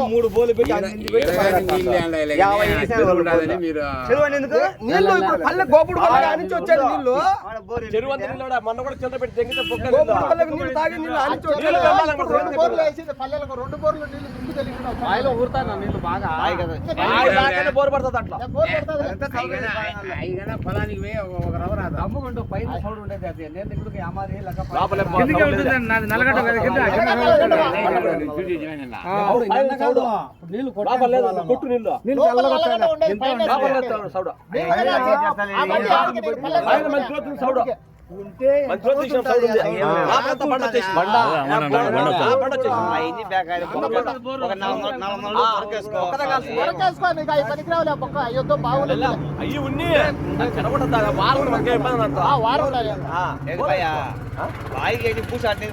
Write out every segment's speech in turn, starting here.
మూడు బోర్లు పెట్టి పల్లె గోపుడు నుంచి వచ్చాడు నీళ్ళు చెరువు మొన్న కూడా చిన్న పెట్టి నీళ్ళు తాగి రెండు బోర్లు నీళ్ళు ఊరుతాను నీళ్ళు బాగా బోర్ పడుతుంది అట్లా పొలానికి దమ్ముకుంటూ పైన సౌండ్ ఉండేది అది నేను ఇప్పుడు అమ్మారి నల్లగడ్డ నీళ్ళు కొట్టు నీళ్ళు సౌడ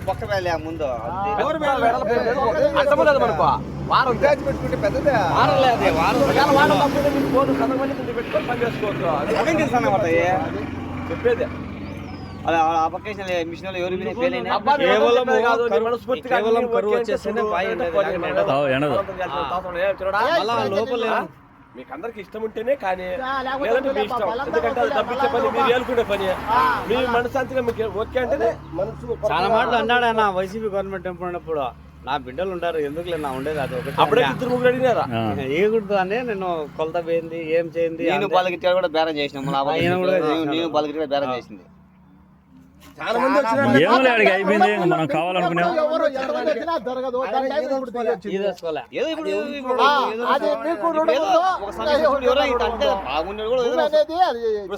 బొక్క వెళ్ళా ముందు వారం పెట్టుకుంటే పెద్దదే చెప్పేది అప్లికేషన్ మిషన్ కేవలం కరువు వచ్చేస్తేనే లోపల మీకు అందరికి ఇష్టం ఉంటేనే కానీ లేదంటే మీ ఇష్టం ఎందుకంటే అది తప్పించే పని మీరు ఏలుకునే పని మీ మనశాంతిగా మీకు ఓకే అంటేనే మనసు చాలా మాటలు అన్నాడు ఆయన వైసీపీ గవర్నమెంట్ టెంపుల్ ఉన్నప్పుడు నా బిడ్డలు ఉంటారు ఎందుకు నా ఉండేది అది ఒకటి అప్పుడే ఇద్దరు ముగ్గురు అడిగినారా ఏగుంటు అని నేను కొలత పోయింది ఏం చేయింది నేను బాలగిట్ట కూడా బేరం చేసినాము నేను బాలగిట్ట బేరం చేసింది చాలా మంది అయిపోయింది మనం కావాలనుకున్నాం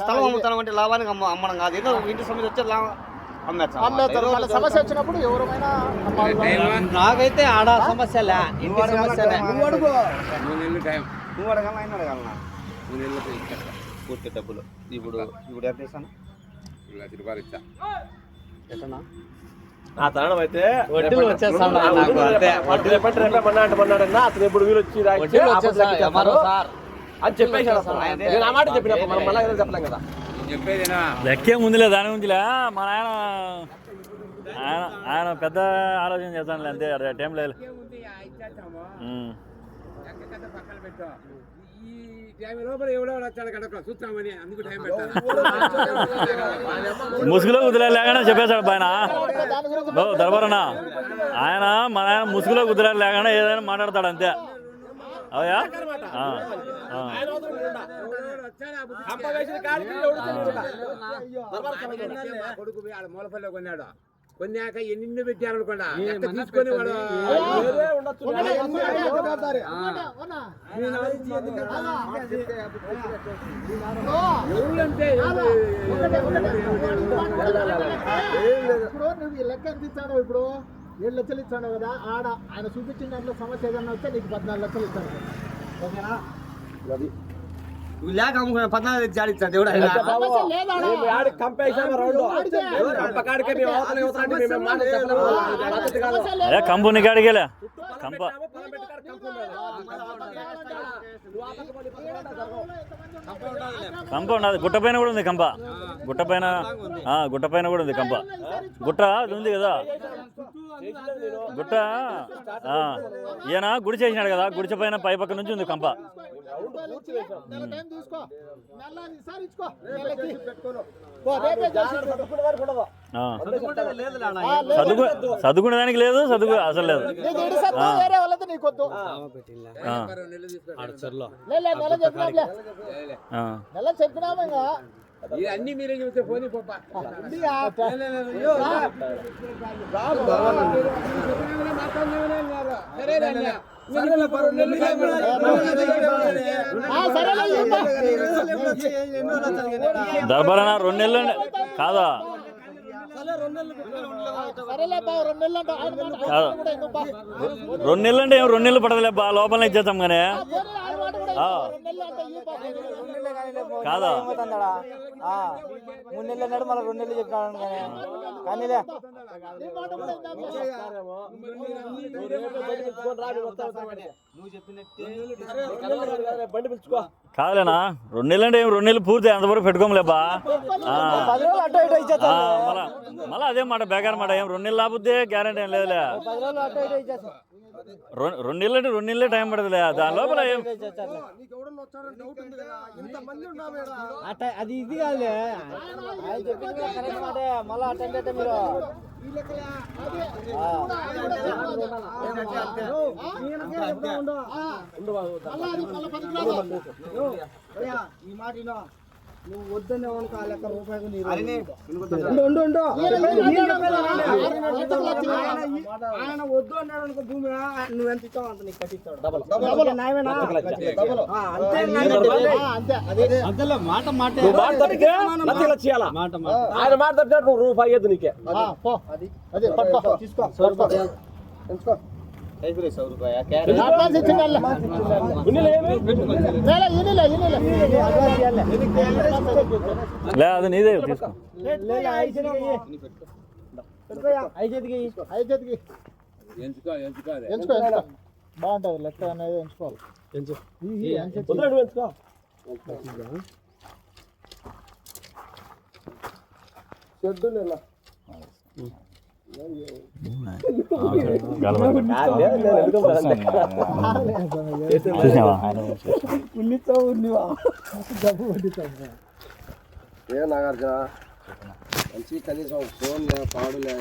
స్థలం అమ్ముతాం అంటే లాభానికి అమ్మడం కాదు ఏదో ఇంటి సమస్య వచ్చే సమస్య వచ్చినప్పుడు ఎవరైనా నాకైతే ఆడ సమస్య ఇంటి సమస్య నువ్వు అడగాల ఆయన అడగాలనా పూర్తి డబ్బులు ఇప్పుడు ఎంత ఇస్తాను తరుణం అయితే వడ్డీలు వచ్చేస్తాడన్నా అతను ఎప్పుడు వీలు వచ్చి అని చెప్పేసాడు నేను ఆ మాట చెప్పిన మనం మళ్ళీ చెప్పలేం కదా లెక్కే ముందులే దాని ముందులే మన ఆయన పెద్ద ఆలోచన చేస్తాను అంతే టైం లేదు ముసుగులో కుదిరేలాగానే చెప్పేశాడు ఆయన దర్బారన్నా ఆయన మన ఆయన ముసుగులో కుదిరేలాగానే ఏదైనా మాట్లాడతాడు అంతే అవయా మూలపల్లి కొన్నాడు కొన్నాక ఎన్ని పెట్టారనుకోండా తీసుకొని వాడు ఎవరంటే నువ్వు లెక్క ఎంత ఇస్తాడు ఇప్పుడు 7 లక్షలు ఇస్తాడు కదా ఆడ ఆయన చూపించిన దాంట్లో సమస్య ఏదన్నా వస్తే నీకు 14 లక్షలు ఇస్తాడు ఓకేనా లేక అమ్ముకున్నా 14 జాడిస్తాడు దేవుడు కంపుని కాడికేలే కంప కంప ఉన్నది గుట్ట పైన కూడా ఉంది కంప గుట్ట పైన కూడా ఉంది కంప గుట్ట అది ఉంది కదా గుట్ట ఈయన గుడి చేసినాడు కదా గుడిచ పైన పై పక్క నుంచి ఉంది కంప చదువుకునే దానికి లేదు చదువు అసలు లేదు అన్ని మీరే చెబితే పోనీ దర్బారనా 2 నెలలు కాదా 2 నెలలు అంటే 2 నెలలు పడదులే బా లోపలనే ఇచ్చేస్తాం కానీ కాదా 3 నెలలు అన్నాడు మళ్ళీ 2 నెలలు చెప్తాను కానీ కాదులేనా 2 నెలలు అంటే 2 నెలలు పూర్తి అంతవరకు పెట్టుకోమలేబా మళ్ళీ అదే మాట బేకార మాట ఏం 2 నెలలు లేకపోతే గ్యారెంటీ ఏం లేదులే రెండు నెలలే టైం పడుతుందిలే దాని లోపల ఏం అది ఇది కాదులే ఆయన చెప్పింది కూడా కరెక్ట్ మాటే మళ్ళీ అటెండ్ అయితే మీరు ఈ మాట నువ్వు వద్దనే వాళ్ళకి ఆ లెక్క రూపాయి ఆయన వద్దు అన్నాడు అనుకో భూమి నువ్వెంత ఇచ్చావు అంత నీకు కట్టిస్తాడు మాట మాట ఆయన మాట తప్పినట్టు నువ్వు రూపాయి అయ్యేది నీకే తీసుకో అది నీదే తీసుకో బాగుంటది లెక్క అనేది ఎంచుకోవాలి ఎంచుకో చెడ్డు ఏ నాగార్జున మంచి కనీసం ఫోన్ పాడులే